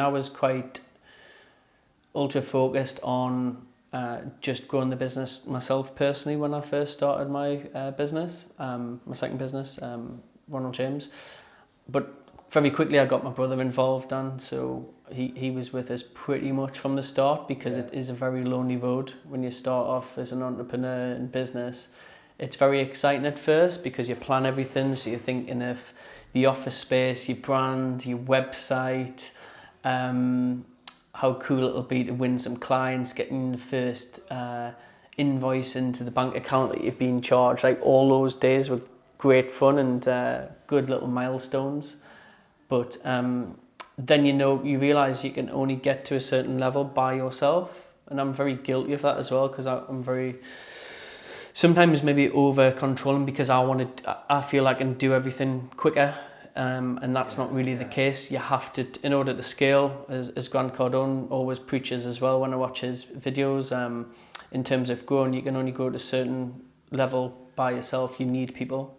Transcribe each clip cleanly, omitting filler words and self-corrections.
I was quite ultra focused on just growing the business myself personally when I first started my business, my second business, Ronald James. But very quickly I got my brother involved, and so he was with us pretty much from the start, because it is a very lonely road when you start off as an entrepreneur in business. It's very exciting at first because you plan everything, so you're thinking of the office space, your brand, your website, how cool it'll be to win some clients, getting the first invoice into the bank account that you've been charged. Like, all those days were great fun and good little milestones. But then you realise you can only get to a certain level by yourself, and I'm very guilty of that as well, because I'm very sometimes maybe over controlling, because I feel I can do everything quicker, and that's not really the case. You have to, in order to scale, as Grant Cardone always preaches as well when I watch his videos, in terms of growing, you can only grow to a certain level by yourself. You need people.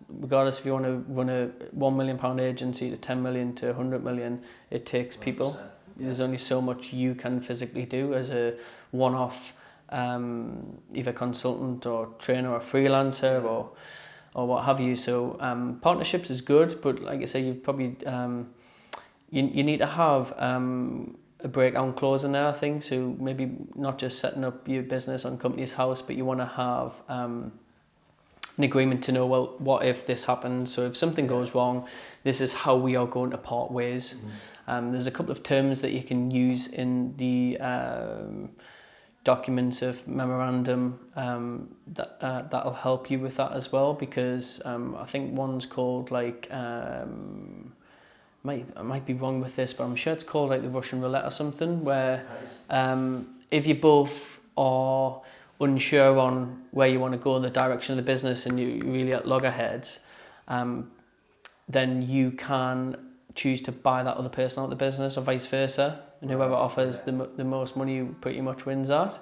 Regardless if you want to run a £1 million agency to 10 million to 100 million, it takes people. There's only so much you can physically do as a one-off either consultant or trainer or freelancer or what have you. So partnerships is good, but like I say, you've probably you need to have a breakdown clause in there, I think. So maybe not just setting up your business on company's house, but you want to have an agreement to know, well, what if this happens? So if something goes wrong, this is how we are going to part ways. There's a couple of terms that you can use in the documents of memorandum that'll help you with that as well, because I think one's called like I might be wrong with this, but I'm sure it's called like the Russian roulette or something, where if you both are unsure on where you want to go in the direction of the business and you really at loggerheads, then you can choose to buy that other person out of the business, or vice versa, and whoever offers the most money pretty much wins that.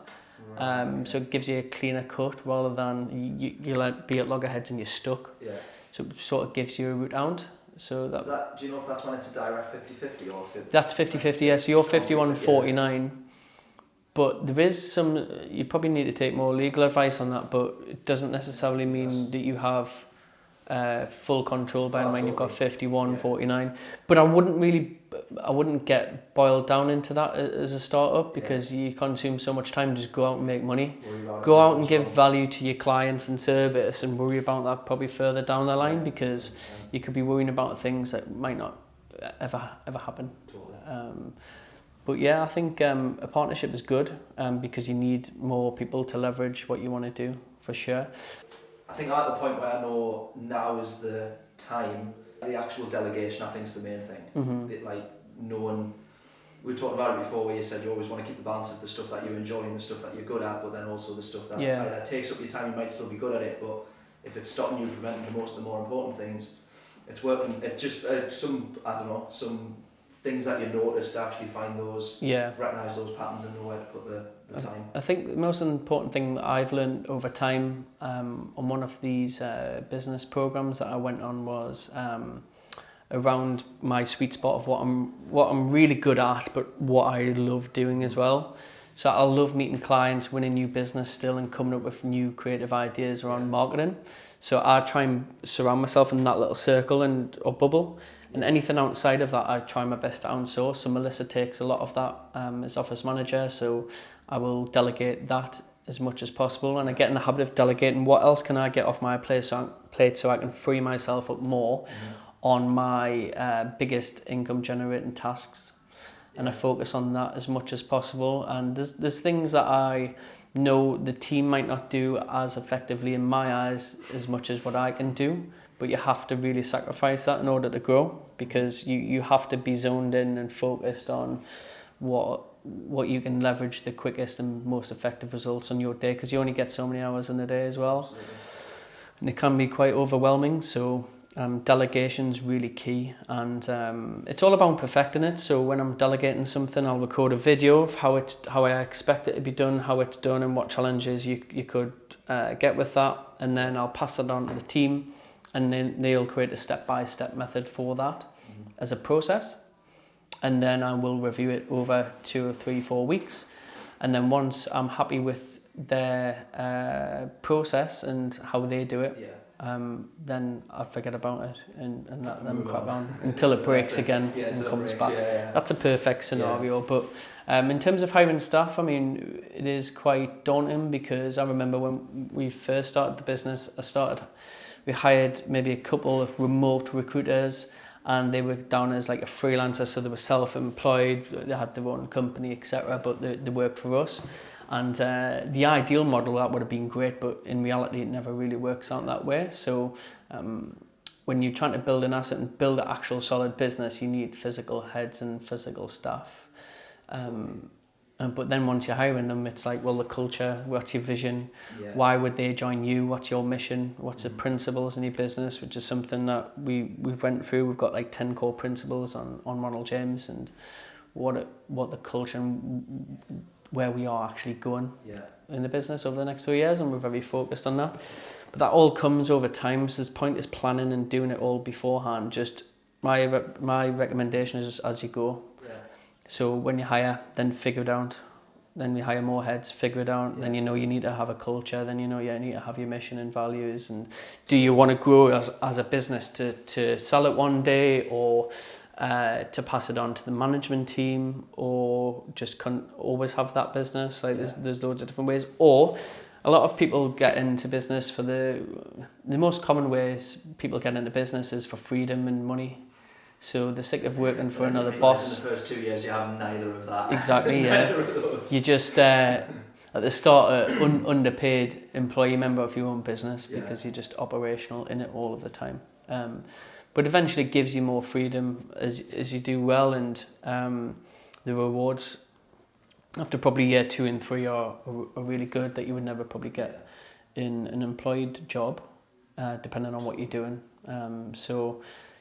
So it gives you a cleaner cut rather than you like be at loggerheads and you're stuck. So it sort of gives you a route out. So do you know if that's when it's a direct 50-50 or 50? That's 50-50, yes. So you're 51-49. But there is some, you probably need to take more legal advice on that, but it doesn't necessarily mean that you have full control. By the mind, you've got 51-49. But I wouldn't get boiled down into that as a startup, because you consume so much time. Just go out and make money. Go out and give value to your clients and service, and worry about that probably further down the line, because you could be worrying about things that might not ever happen. But yeah, I think a partnership is good because you need more people to leverage what you want to do, for sure. I think I'm at the point where I know now is the time. The actual delegation, I think, is the main thing. Like, knowing, we talked about it before, where you said you always want to keep the balance of the stuff that you enjoy and the stuff that you're good at, but then also the stuff that either takes up your time. You might still be good at it, but if it's stopping you from preventing most of the more important things, it's working. It just some things that you notice to actually find those, recognise those patterns and know where to put the time. I think the most important thing that I've learned over time on one of these business programs that I went on was around my sweet spot of what I'm really good at, but what I love doing as well. So I love meeting clients, winning new business still, and coming up with new creative ideas around marketing. So I try and surround myself in that little circle or bubble. And anything outside of that, I try my best to outsource. So Melissa takes a lot of that as office manager. So I will delegate that as much as possible. And I get in the habit of delegating what else can I get off my plate so I can free myself up more on my biggest income generating tasks. And I focus on that as much as possible. And there's things that I know the team might not do as effectively in my eyes as much as what I can do. But you have to really sacrifice that in order to grow, because you have to be zoned in and focused on what you can leverage the quickest and most effective results on your day, because you only get so many hours in a day as well. Absolutely. And it can be quite overwhelming. So delegation's really key, and it's all about perfecting it. So when I'm delegating something, I'll record a video of how I expect it to be done, how it's done, and what challenges you could get with that, and then I'll pass that on to the team. And then they'll create a step-by-step method for that as a process. and then I will review it over 2 or 3, 4 weeks. And then once I'm happy with their process and how they do it, then I forget about it and let them crack on until it breaks again and comes back. That's a perfect scenario. But in terms of hiring staff, I mean, it is quite daunting, because I remember when we first started the business, we hired maybe a couple of remote recruiters, and they were down as like a freelancer, so they were self-employed, they had their own company, etc., but they worked for us. And the ideal model, that would have been great, but in reality it never really works out that way. So when you're trying to build an asset and build an actual solid business, you need physical heads and physical staff. But then once you're hiring them, it's like, well, the culture, what's your vision? Why would they join you? What's your mission? What's the principles in your business? Which is something that we've went through. We've got like 10 core principles on Ronald James, and what the culture and where we are actually going in the business over the next 3 years, and we're very focused on that. But that all comes over time, so the point is planning and doing it all beforehand. Just my recommendation is just as you go. So when you hire, then figure it out. Then you hire more heads, figure it out. Then you know you need to have a culture. Then you know you need to have your mission and values. And do you want to grow as a business to sell it one day, or to pass it on to the management team, or just always have that business? Like there's loads of different ways. Or a lot of people get into business for the most common ways people get into business is for freedom and money. So they're sick of working for another boss. In the first 2 years, you have neither of that. Exactly, Neither of those. You just at the start underpaid employee member of your own business, because you're just operational in it all of the time. But eventually it gives you more freedom as you do well, and the rewards after probably year 2 and 3 are really good, that you would never probably get in an employed job, depending on what you're doing.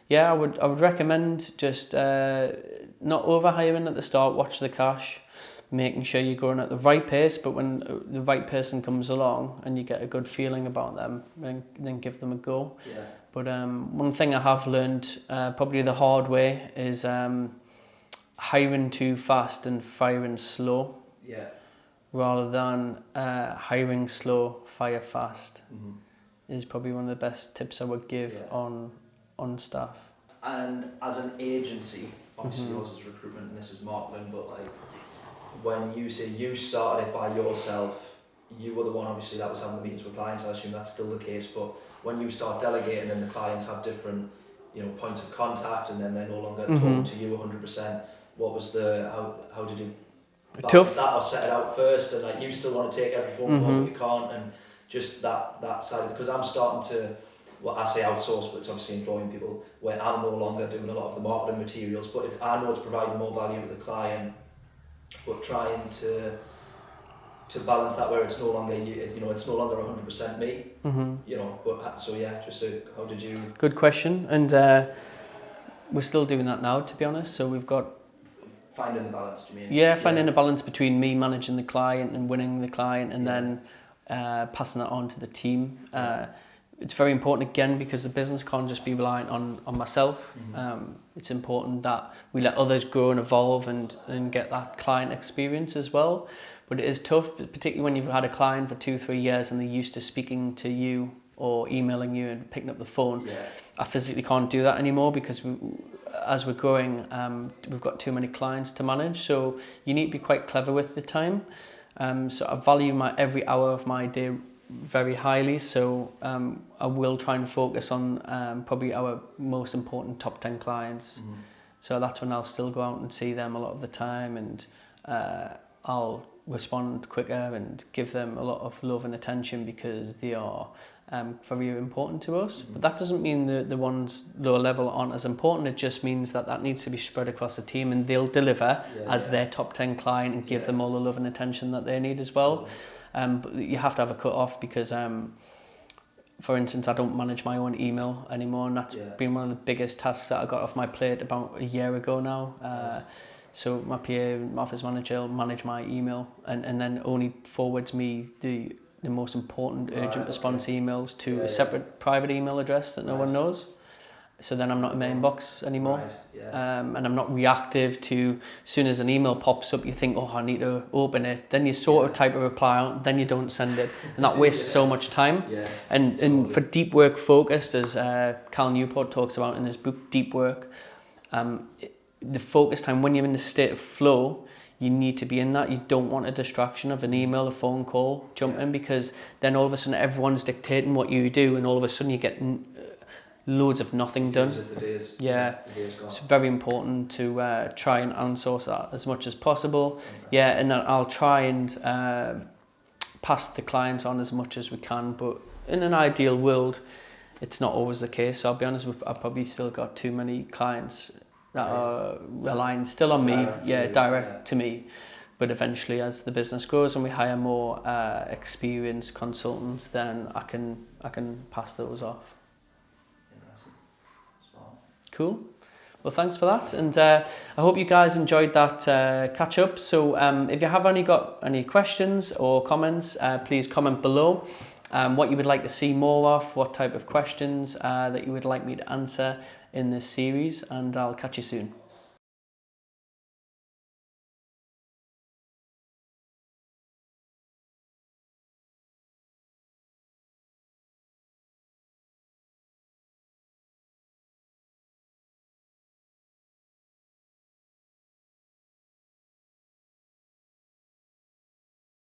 I would recommend just not overhiring at the start. Watch the cash, making sure you're going at the right pace. But when the right person comes along and you get a good feeling about them, then give them a go. But one thing I have learned, probably the hard way, is hiring too fast and firing slow. Rather than hiring slow, fire fast. Is probably one of the best tips I would give on staff. And as an agency, obviously yours is recruitment and this is marketing, but like when you say you started it by yourself, you were the one obviously that was having the meetings with clients. I assume that's still the case, but when you start delegating and the clients have different points of contact, and then they're no longer talking to you 100%, what was how did you balance that, or set it out first, and like you still want to take every phone call but you can't, and just that side of it? Because I'm starting to, I say outsource, but it's obviously employing people, where I'm no longer doing a lot of the marketing materials, but I know it's providing more value to the client, but trying to balance that where it's no longer it's no longer 100% me, but how did you? Good question, and we're still doing that now, to be honest. So we've got finding the balance. Do you mean? Finding a balance between me managing the client and winning the client, and then passing that on to the team. It's very important, again, because the business can't just be reliant on myself. It's important that we let others grow and evolve and get that client experience as well. But it is tough, particularly when you've had a client for 2-3 years and they're used to speaking to you or emailing you and picking up the phone. I physically can't do that anymore, because as we're growing, we've got too many clients to manage. So you need to be quite clever with the time. So I value every hour of my day very highly, so I will try and focus on probably our most important top 10 clients. So that's when I'll still go out and see them a lot of the time, and I'll respond quicker and give them a lot of love and attention, because they are very important to us. But that doesn't mean the ones lower level aren't as important. It just means that needs to be spread across the team, and they'll deliver as their top 10 client and give them all the love and attention that they need as well. But you have to have a cut off, because for instance, I don't manage my own email anymore, and that's been one of the biggest tasks that I got off my plate about a year ago now. So my PA, my office manager, will manage my email, and then only forwards me the most important urgent response emails to a separate private email address that no one knows. So then I'm not in my inbox anymore. Right, yeah. And I'm not reactive to, as soon as an email pops up, you think, oh, I need to open it. Then you sort of type a reply out, then you don't send it. And that wastes so much time. Yeah, and for deep work focused, as Cal Newport talks about in his book, Deep Work, the focus time, when you're in the state of flow, you need to be in that. You don't want a distraction of an email, a phone call, jumping, because then all of a sudden everyone's dictating what you do, and all of a sudden you get loads of nothing done. It's very important to try and outsource that as much as possible. Yeah, and I'll try and pass the clients on as much as we can, but in an ideal world, it's not always the case. So I'll be honest, I've probably still got too many clients that are relying still on me, direct to me. But eventually, as the business grows and we hire more experienced consultants, then I can pass those off. Cool. Well, thanks for that, and I hope you guys enjoyed that catch up. So if you have got any questions or comments, please comment below what you would like to see more of, what type of questions that you would like me to answer in this series, and I'll catch you soon.